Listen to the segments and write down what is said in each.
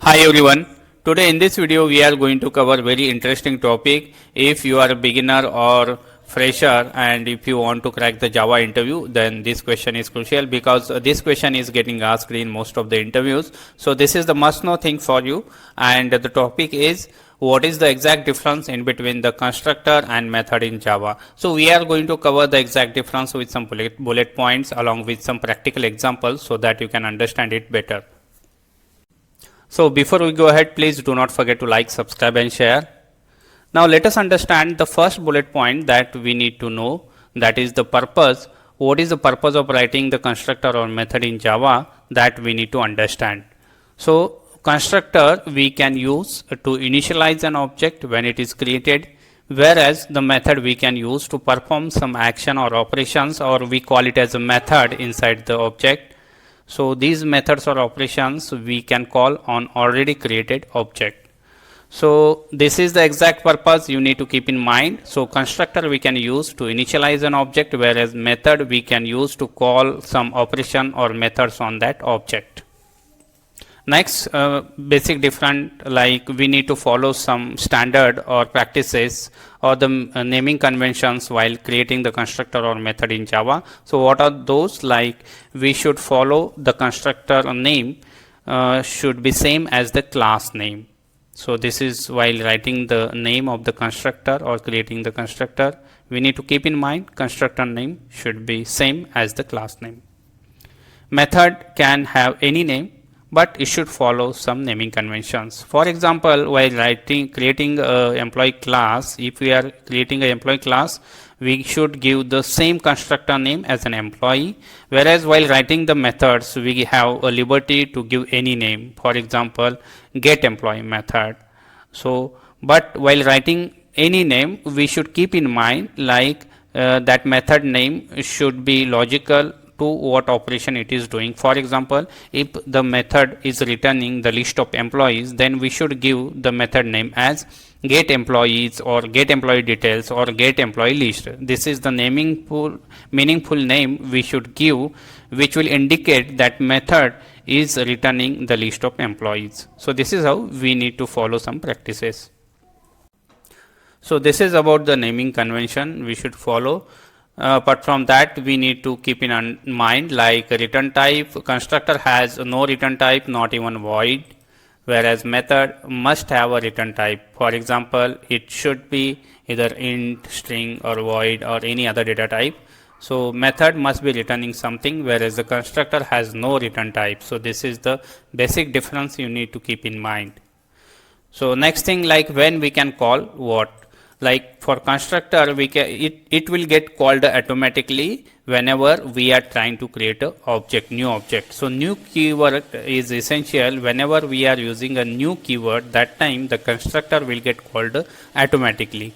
Hi everyone. Today in this video we are going to cover very interesting topic. If you are a beginner or fresher and if you want to crack the Java interview, then this question is crucial because this question is getting asked in most of the interviews. So this is the must know thing for you, and the topic is what is the exact difference in between the constructor and method in Java. So we are going to cover the exact difference with some bullet points along with some practical examples so that you can understand it better. So before we go ahead, please do not forget to like, subscribe and share. Now let us understand the first bullet point that we need to know, that is the purpose. What is the purpose of writing the constructor or method in Java, that we need to understand. So constructor we can use to initialize an object when it is created, whereas the method we can use to perform some action or operations, or we call it as a method inside the object. So these methods or operations we can call on already created object. So this is the exact purpose you need to keep in mind. So constructor we can use to initialize an object, whereas method we can use to call some operation or methods on that object. Next basic different, like we need to follow some standard or practices or the naming conventions while creating the constructor or method in Java. So what are those? Like we should follow the constructor name should be same as the class name. So this is while writing the name of the constructor or creating the constructor, we need to keep in mind constructor name should be same as the class name. Method can have any name, but it should follow some naming conventions. For example, while creating a employee class, if we are creating an employee class, we should give the same constructor name as an employee, whereas while writing the methods we have a liberty to give any name. For example, get employee method. So but while writing any name we should keep in mind like that method name should be logical to what operation it is doing. For example, if the method is returning the list of employees, then we should give the method name as get employees or get employee details or get employee list. This is the meaningful name we should give, which will indicate that method is returning the list of employees. So this is how we need to follow some practices. So this is about the naming convention we should follow. But from that we need to keep in mind like return type. Constructor has no return type, not even void, whereas method must have a return type. For example, it should be either int, string or void or any other data type. So method must be returning something, whereas the constructor has no return type. So this is the basic difference you need to keep in mind. So next thing, like when we can call what. Like for constructor we can it will get called automatically whenever we are trying to create a new object. So new keyword is essential. Whenever we are using a new keyword, that time the constructor will get called automatically.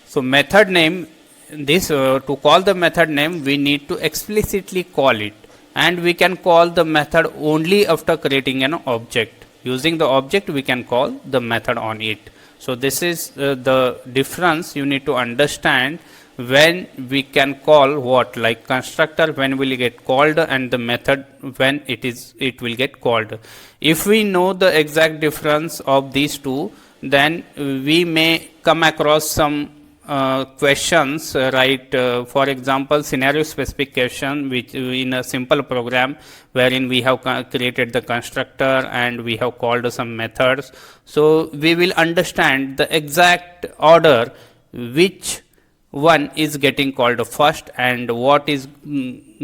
So method name, this to call the method name we need to explicitly call it, and we can call the method only after creating an object. Using the object we can call the method on it. So this is the difference you need to understand when we can call what, like constructor when will get called and the method when it will get called. If we know the exact difference of these two, then we may come across some questions, right? For example, scenario specific question, which in a simple program wherein we have created the constructor and we have called some methods. So we will understand the exact order which one is getting called first and what is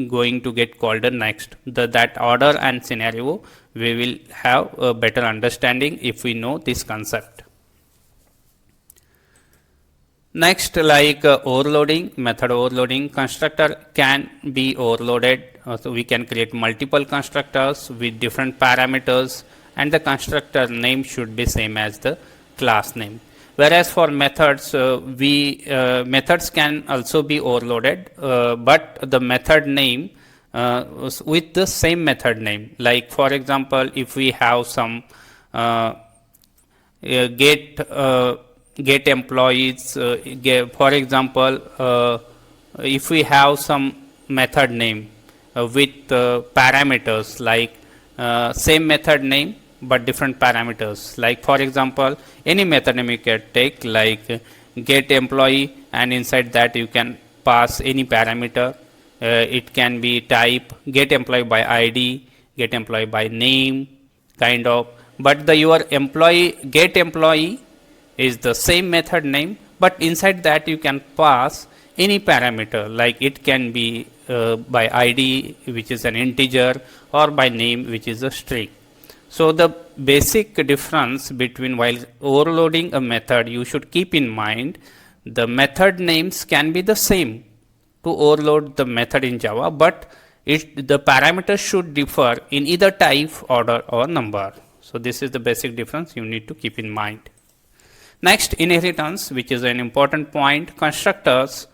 going to get called next. That order and scenario we will have a better understanding if we know this concept. Next, like overloading, method overloading. Constructor can be overloaded. So we can create multiple constructors with different parameters, and the constructor name should be same as the class name. Whereas for methods, methods can also be overloaded, but the method name with the same method name. Like for example, if we have some get employees, for example, if we have some method name with parameters like same method name but different parameters. Like for example, any method name you can take, like get employee, and inside that you can pass any parameter. It can be type get employee by id, get employee by name, kind of. But the your employee get employee is the same method name, but inside that you can pass any parameter, like it can be by id, which is an integer, or by name, which is a string. So the basic difference between, while overloading a method, you should keep in mind the method names can be the same to overload the method in Java, but the parameters should differ in either type, order, or number. So this is the basic difference you need to keep in mind. Next, inheritance, which is an important point. Constructors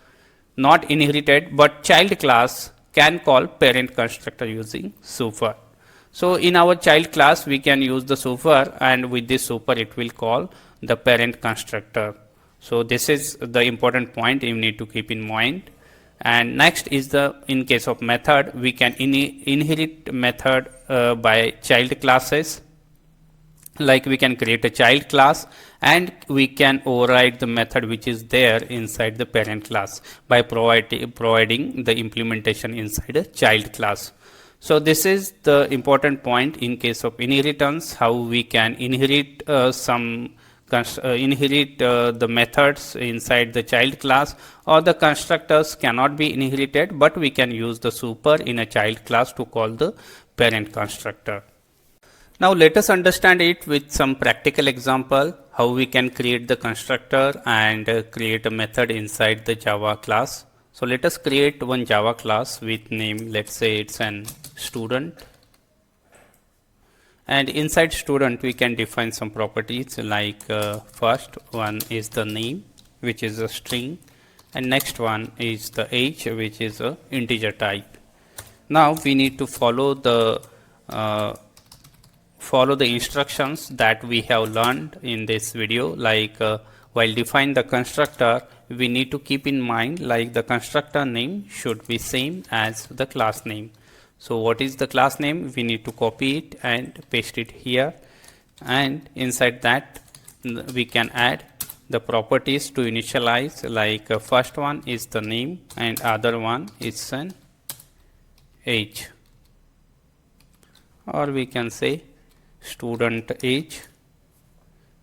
not inherited but child class can call parent constructor using super. So in our child class we can use the super, and with this super it will call the parent constructor. So this is the important point you need to keep in mind. And next is the, in case of method, we can inherit method by child classes. Like we can create a child class and we can override the method which is there inside the parent class by providing the implementation inside a child class. So this is the important point in case of inheritance, how we can inherit the methods inside the child class, or the constructors cannot be inherited, but we can use the super in a child class to call the parent constructor. Now let us understand it with some practical example, how we can create the constructor and create a method inside the Java class. So let us create one Java class with name, let's say it's an student. And inside student we can define some properties, like first one is the name, which is a string, and next one is the age, which is a integer type. Now we need to follow the instructions that we have learned in this video. Like while define the constructor, we need to keep in mind, like the constructor name should be same as the class name. So what is the class name? We need to copy it and paste it here, and inside that we can add the properties to initialize, like first one is the name and other one is an age, or we can say student age,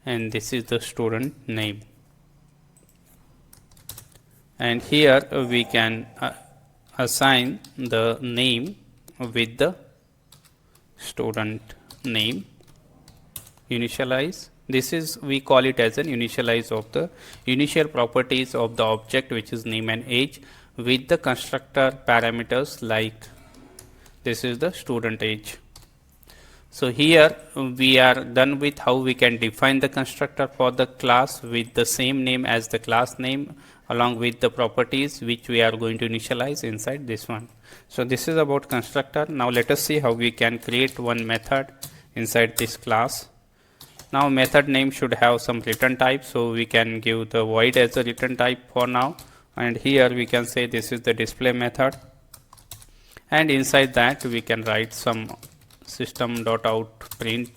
and this is the student name. And here we can assign the name with the student name, initialize. This is, we call it as an initialize of the initial properties of the object, which is name and age, with the constructor parameters, like this is the student age. So here we are done with how we can define the constructor for the class with the same name as the class name, along with the properties which we are going to initialize inside this one. So this is about constructor. Now let us see how we can create one method inside this class. Now method name should have some return type, so we can give the void as a return type for now, and here we can say this is the display method, and inside that we can write some system.out print,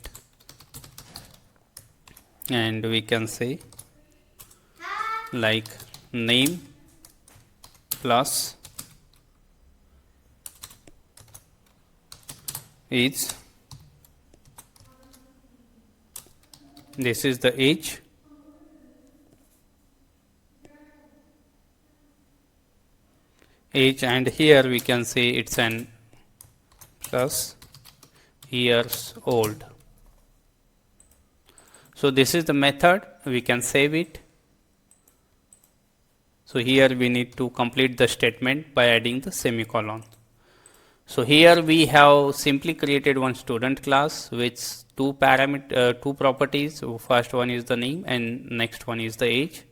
and we can say like name plus is, this is the age, and here we can say it's an plus years old. So this is the method, we can save it. So here we need to complete the statement by adding the semicolon. So here we have simply created one student class with two properties. First one is the name and next one is the age.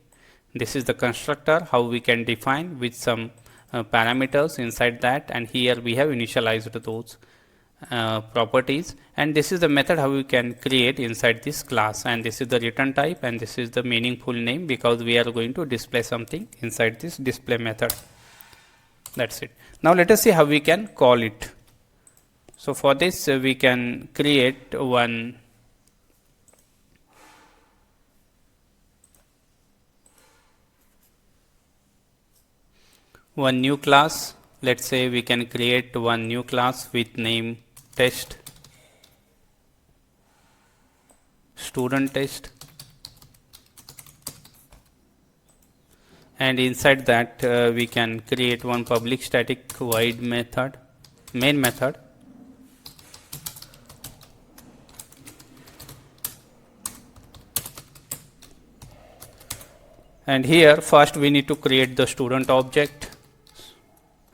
This is the constructor, how we can define with some parameters inside that, and here we have initialized those properties, and this is the method how we can create inside this class, and this is the return type, and this is the meaningful name because we are going to display something inside this display method. That's it. Now let us see how we can call it. So for this we can create one one new class. Let's say we can create one new class with name test, student test, and inside that we can create one public static void method, main method, and here first we need to create the student object.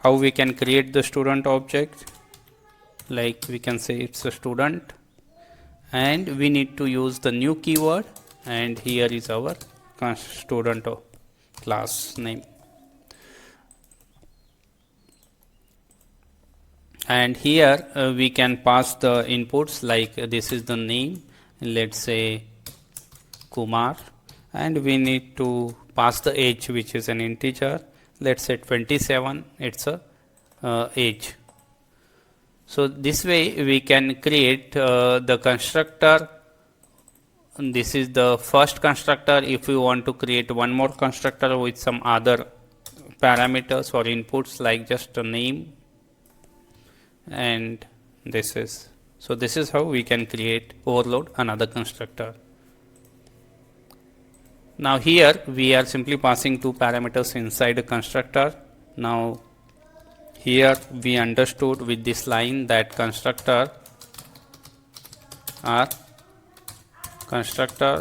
How we can create the student object? Like we can say it's a student, and we need to use the new keyword, and here is our student class name. And here we can pass the inputs, like this is the name, let's say Kumar, and we need to pass the age, which is an integer, let's say 27, it's a age. So this way we can create the constructor. This is the first constructor. If we want to create one more constructor with some other parameters or inputs, like just a name, and this is, so this is how we can create, overload another constructor. Now here we are simply passing two parameters inside a constructor. Now here we understood with this line that constructor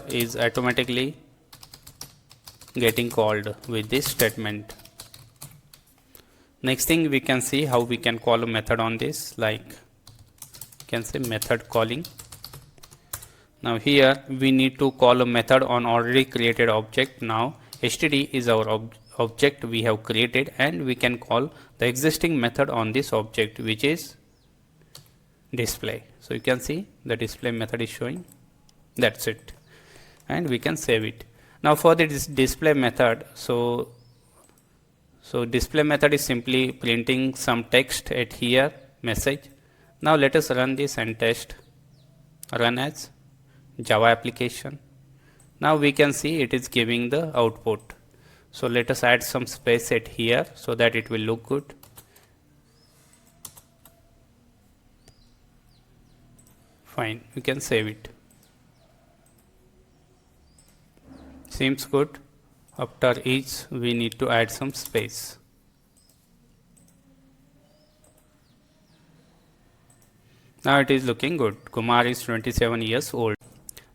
is automatically getting called with this statement. Next thing we can see how we can call a method on this, like you can say method calling. Now here we need to call a method on already created object. Now std is our object we have created, and we can call the existing method on this object, which is display. So you can see the display method is showing. That's it, and we can save it. Now for this display method, so display method is simply printing some text at here, message. Now let us run this and test. Run as Java application. Now we can see it is giving the output. So let us add some space at here so that it will look good. Fine, we can save it. Seems good. After each we need to add some space. Now it is looking good. Kumar is 27 years old.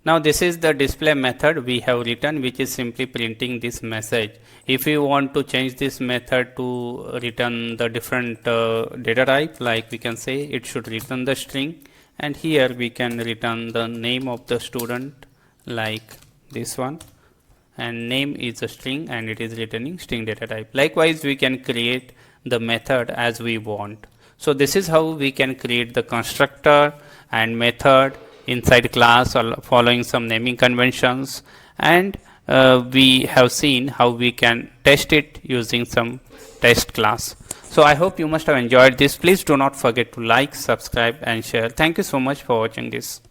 Now this is the display method we have written, which is simply printing this message. If you want to change this method to return the different data type, like we can say it should return the string, and here we can return the name of the student, like this one, and name is a string and it is returning string data type. Likewise we can create the method as we want. So this is how we can create the constructor and method inside class following some naming conventions, and we have seen how we can test it using some test class. So I hope you must have enjoyed this. Please do not forget to like, subscribe and share. Thank you so much for watching this.